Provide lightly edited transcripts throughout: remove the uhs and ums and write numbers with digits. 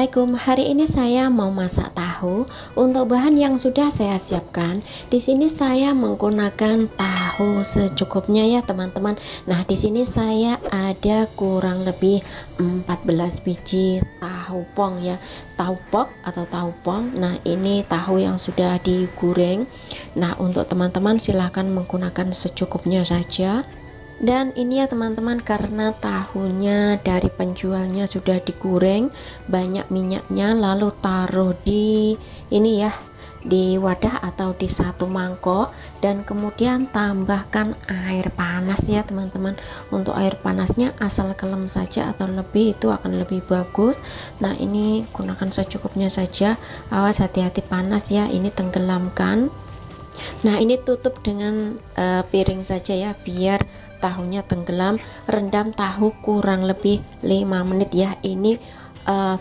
Assalamualaikum. Hari ini saya mau masak tahu. Untuk bahan yang sudah saya siapkan, di sini saya menggunakan tahu secukupnya ya, teman-teman. Nah, di sini saya ada kurang lebih 14 biji tahu pong ya. Tahu pok atau tahu pong. Nah, ini tahu yang sudah digoreng. Nah, untuk teman-teman silahkan menggunakan secukupnya saja. Dan ini ya teman-teman, karena tahunya dari penjualnya sudah digoreng banyak minyaknya, lalu taruh di ini ya, di wadah atau di satu mangkok, dan kemudian tambahkan air panas ya teman-teman. Untuk air panasnya asal kelem saja atau lebih, itu akan lebih bagus. Nah, ini gunakan secukupnya saja, awas hati-hati panas ya, ini tenggelamkan. Nah, ini tutup dengan piring saja ya, biar tahunya tenggelam. Rendam tahu kurang lebih 5 menit ya. Ini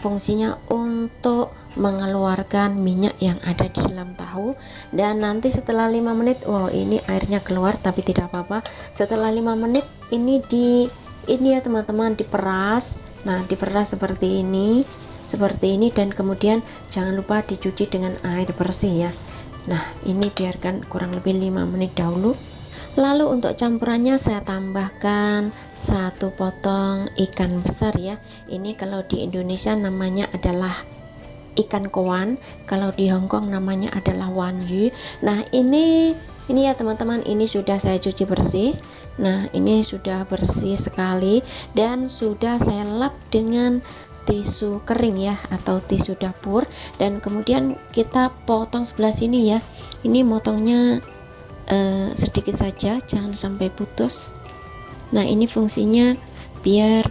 fungsinya untuk mengeluarkan minyak yang ada di dalam tahu. Dan nanti setelah 5 menit, wow, ini airnya keluar, tapi tidak apa-apa. Setelah 5 menit ini ya teman-teman, diperas. Nah, diperas seperti ini dan kemudian jangan lupa dicuci dengan air bersih ya. Nah, ini biarkan kurang lebih 5 menit dahulu. Lalu untuk campurannya saya tambahkan 1 potong ikan besar ya. Ini kalau di Indonesia namanya adalah ikan koan, kalau di Hongkong namanya adalah wanyu. Nah, ini ya teman-teman, ini sudah saya cuci bersih. Nah, ini sudah bersih sekali dan sudah saya lap dengan tisu kering ya, atau tisu dapur. Dan kemudian kita potong sebelah sini ya. Ini motongnya sedikit saja, jangan sampai putus. Nah, ini fungsinya biar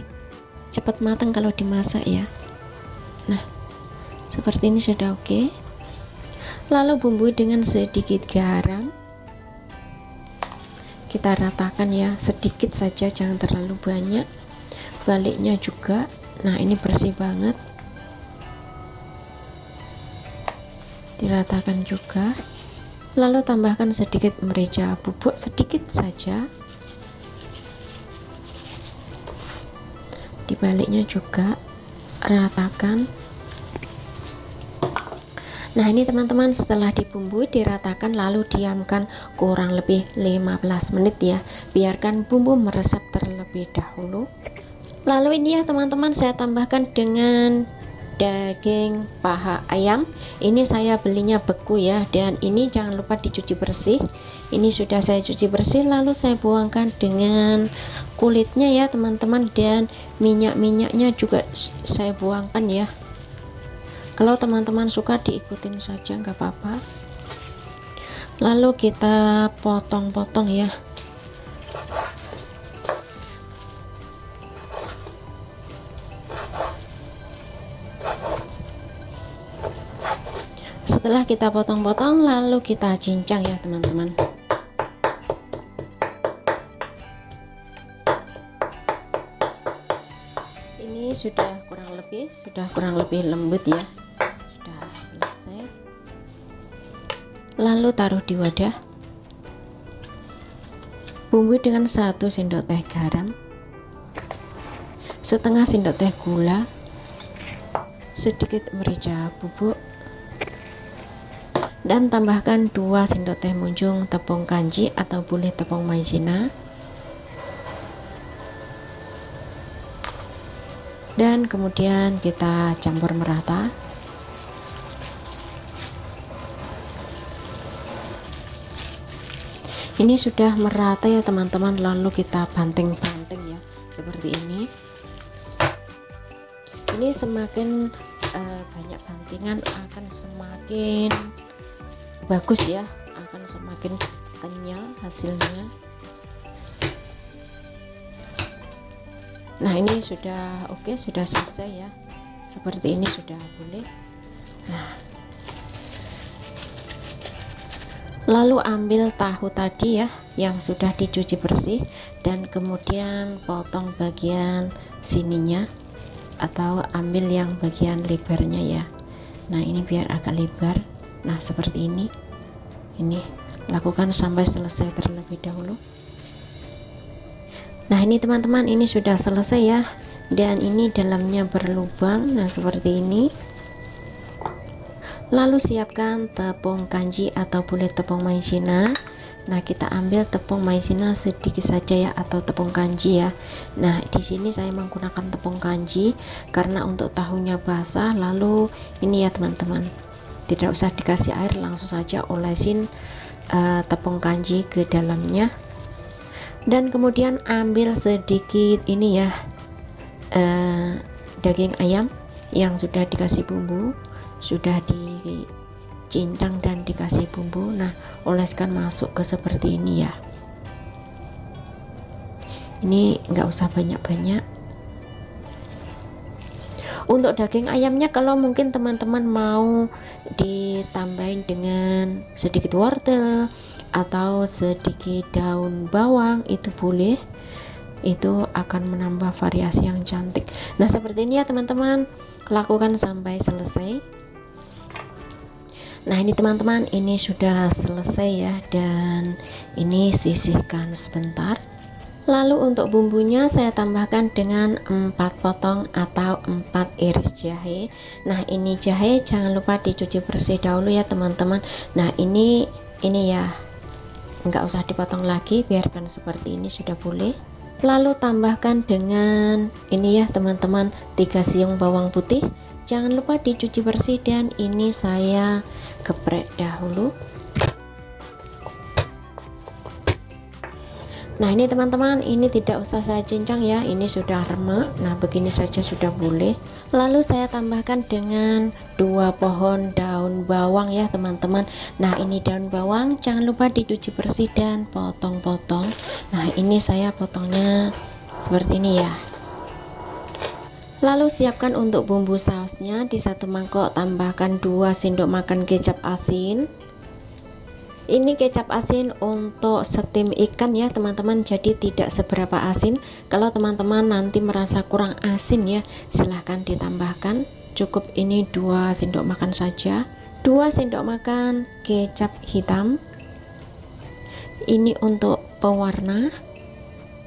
cepat matang kalau dimasak ya. Nah, seperti ini sudah oke. Lalu bumbui dengan sedikit garam, kita ratakan ya, sedikit saja, jangan terlalu banyak. Baliknya juga. Nah, ini bersih banget, diratakan juga. Lalu tambahkan sedikit merica bubuk, sedikit saja. Di baliknya juga ratakan. Nah, ini teman-teman, setelah dibumbui diratakan lalu diamkan kurang lebih 15 menit ya. Biarkan bumbu meresap terlebih dahulu. Lalu ini ya teman-teman, saya tambahkan dengan daging paha ayam. Ini saya belinya beku ya, dan ini jangan lupa dicuci bersih. Ini sudah saya cuci bersih, lalu saya buangkan dengan kulitnya ya teman-teman, dan minyak-minyaknya juga saya buangkan ya. Kalau teman-teman suka diikutin saja, nggak apa-apa. Lalu kita potong-potong ya. Setelah kita potong-potong, lalu kita cincang ya teman-teman. Ini sudah kurang lebih lembut ya, sudah selesai. Lalu taruh di wadah, bumbui dengan 1 sendok teh garam, setengah sendok teh gula, sedikit merica bubuk, dan tambahkan 2 sendok teh munjung tepung kanji atau boleh tepung maizena. Dan kemudian kita campur merata. Ini sudah merata ya teman-teman, lalu kita banting-banting ya, seperti ini. Ini semakin banyak bantingan akan semakin bagus ya, akan semakin kenyal hasilnya. Nah, ini sudah oke, sudah selesai ya, seperti ini sudah boleh. Nah, lalu ambil tahu tadi ya yang sudah dicuci bersih, dan kemudian potong bagian sininya, atau ambil yang bagian lebarnya ya. Nah, ini biar agak lebar. Nah, seperti ini. Ini lakukan sampai selesai terlebih dahulu. Nah, ini teman-teman, ini sudah selesai ya, dan ini dalamnya berlubang. Nah, seperti ini. Lalu siapkan tepung kanji atau boleh tepung maizena. Nah, kita ambil tepung maizena sedikit saja ya, atau tepung kanji ya. Nah, di sini saya menggunakan tepung kanji karena untuk tahunya basah. Lalu ini ya teman-teman, tidak usah dikasih air, langsung saja olesin tepung kanji ke dalamnya. Dan kemudian ambil sedikit ini ya, daging ayam yang sudah dikasih bumbu, sudah dicincang dan dikasih bumbu. Nah, oleskan masuk ke seperti ini ya. Ini nggak usah banyak-banyak. Untuk daging ayamnya, kalau mungkin teman-teman mau ditambahin dengan sedikit wortel atau sedikit daun bawang, itu boleh, itu akan menambah variasi yang cantik. Nah, seperti ini ya teman-teman, lakukan sampai selesai. Nah, ini teman-teman, ini sudah selesai ya, dan ini sisihkan sebentar. Lalu untuk bumbunya saya tambahkan dengan 4 potong atau 4 iris jahe. Nah, ini jahe jangan lupa dicuci bersih dahulu ya teman-teman. Nah, ini ya, nggak usah dipotong lagi, biarkan seperti ini sudah boleh. Lalu tambahkan dengan ini ya teman-teman, 3 siung bawang putih. Jangan lupa dicuci bersih dan ini saya geprek dahulu. Nah, ini teman-teman, ini tidak usah saya cincang ya, ini sudah remek. Nah, begini saja sudah boleh. Lalu saya tambahkan dengan 2 pohon daun bawang ya teman-teman. Nah, ini daun bawang jangan lupa dicuci bersih dan potong-potong. Nah, ini saya potongnya seperti ini ya. Lalu siapkan untuk bumbu sausnya. Di 1 mangkok tambahkan 2 sendok makan kecap asin. Ini kecap asin untuk steam ikan ya teman-teman, jadi tidak seberapa asin. Kalau teman-teman nanti merasa kurang asin ya, silahkan ditambahkan. Cukup ini 2 sendok makan saja. 2 sendok makan kecap hitam, ini untuk pewarna.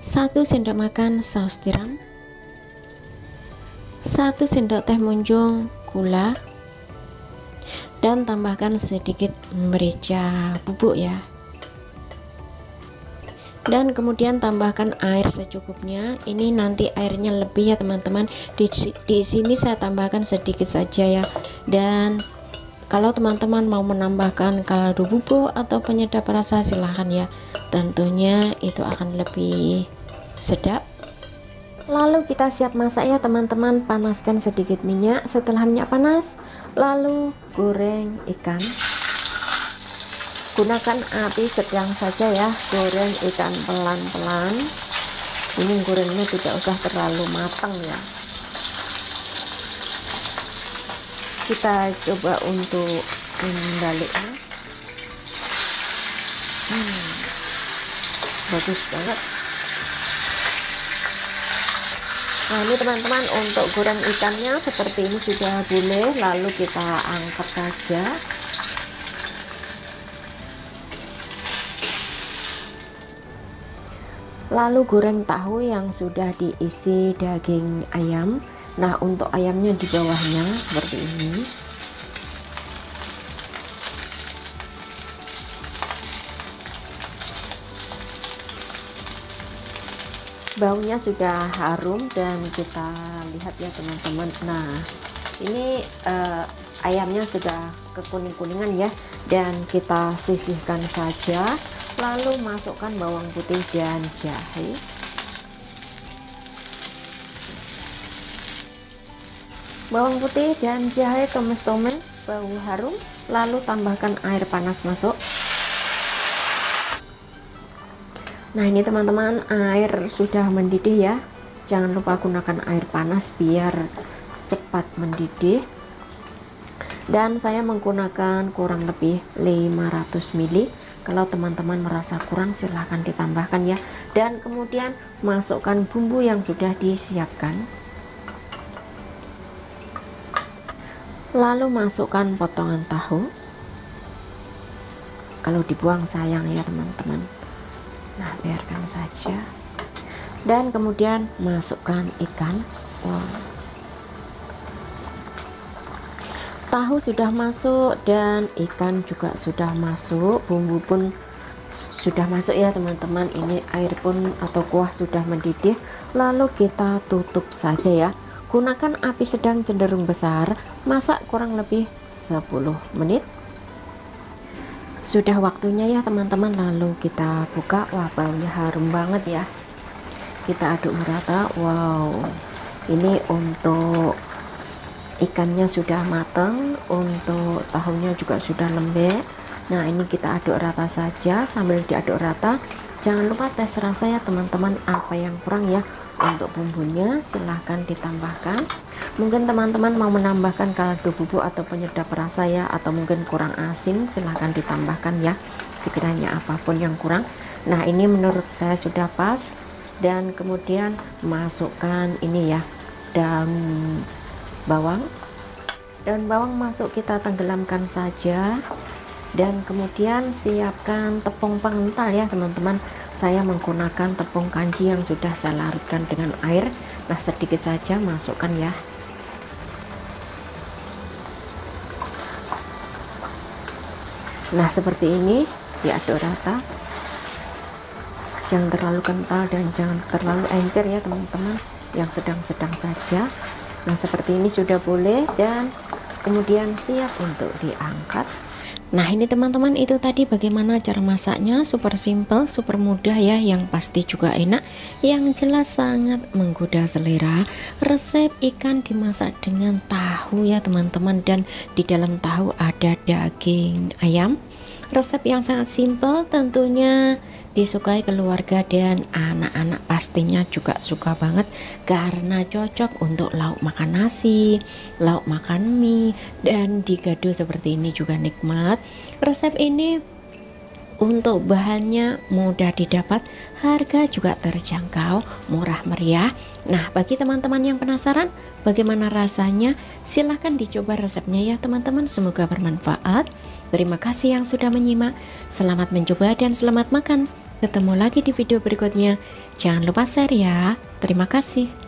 1 sendok makan saus tiram, 1 sendok teh munjung gula, dan tambahkan sedikit merica bubuk ya. Dan kemudian tambahkan air secukupnya. Ini nanti airnya lebih ya teman-teman. Di sini saya tambahkan sedikit saja ya. Dan kalau teman-teman mau menambahkan kaldu bubuk atau penyedap rasa silahkan ya. Tentunya itu akan lebih sedap. Lalu kita siap masak ya teman-teman. Panaskan sedikit minyak. Setelah minyak panas, lalu goreng ikan. Gunakan api sedang saja ya, goreng ikan pelan-pelan. Ini gorengnya tidak usah terlalu matang ya. Kita coba untuk membaliknya. Bagus banget. Nah, ini teman-teman, untuk goreng ikannya seperti ini sudah boleh. Lalu kita angkat saja. Lalu goreng tahu yang sudah diisi daging ayam. Nah, untuk ayamnya di bawahnya seperti ini. Baunya sudah harum dan kita lihat ya teman-teman. Nah, ini ayamnya sudah kekuning-kuningan ya, dan kita sisihkan saja. Lalu masukkan bawang putih dan jahe. Bawang putih dan jahe tumis-tumis, bau harum. Lalu tambahkan air panas masuk. Nah, ini teman-teman, air sudah mendidih ya. Jangan lupa gunakan air panas biar cepat mendidih. Dan saya menggunakan kurang lebih 500 ml. Kalau teman-teman merasa kurang silahkan ditambahkan ya. Dan kemudian masukkan bumbu yang sudah disiapkan. Lalu masukkan potongan tahu. Kalau dibuang sayang ya teman-teman. Nah, biarkan saja. Dan kemudian masukkan ikan. tahu sudah masuk dan ikan juga sudah masuk, bumbu pun sudah masuk ya teman-teman. Ini air pun atau kuah sudah mendidih, lalu kita tutup saja ya. Gunakan api sedang cenderung besar, masak kurang lebih 10 menit. Sudah waktunya ya teman-teman, lalu kita buka. Wah, baunya harum banget ya. Kita aduk merata. Wow, ini untuk ikannya sudah matang, untuk tahunya juga sudah lembek. Nah, ini kita aduk rata saja. Sambil diaduk rata, jangan lupa tes rasa ya teman-teman, apa yang kurang ya. Untuk bumbunya silahkan ditambahkan. Mungkin teman-teman mau menambahkan kaldu bubuk atau penyedap rasa ya, atau mungkin kurang asin, silahkan ditambahkan ya, sekiranya apapun yang kurang. Nah, ini menurut saya sudah pas. Dan kemudian masukkan ini ya, daun bawang. Daun bawang masuk, kita tenggelamkan saja. Dan kemudian siapkan tepung pengental ya teman-teman. Saya menggunakan tepung kanji yang sudah saya larutkan dengan air. Nah, sedikit saja masukkan ya. Nah, seperti ini, diaduk rata. Jangan terlalu kental dan jangan terlalu encer ya teman-teman, yang sedang-sedang saja. Nah, seperti ini sudah boleh dan kemudian siap untuk diangkat. Nah, ini teman-teman, itu tadi bagaimana cara masaknya. Super simple, super mudah ya, yang pasti juga enak, yang jelas sangat menggoda selera. Resep ikan dimasak dengan tahu ya teman-teman, dan di dalam tahu ada daging ayam. Resep yang sangat simple, tentunya disukai keluarga dan anak-anak pastinya juga suka banget, karena cocok untuk lauk makan nasi, lauk makan mie, dan digado seperti ini juga nikmat. Resep ini untuk bahannya mudah didapat, harga juga terjangkau, murah meriah. Nah, bagi teman-teman yang penasaran bagaimana rasanya, silahkan dicoba resepnya ya teman-teman. Semoga bermanfaat. Terima kasih yang sudah menyimak. Selamat mencoba dan selamat makan. Ketemu lagi di video berikutnya. Jangan lupa share ya. Terima kasih.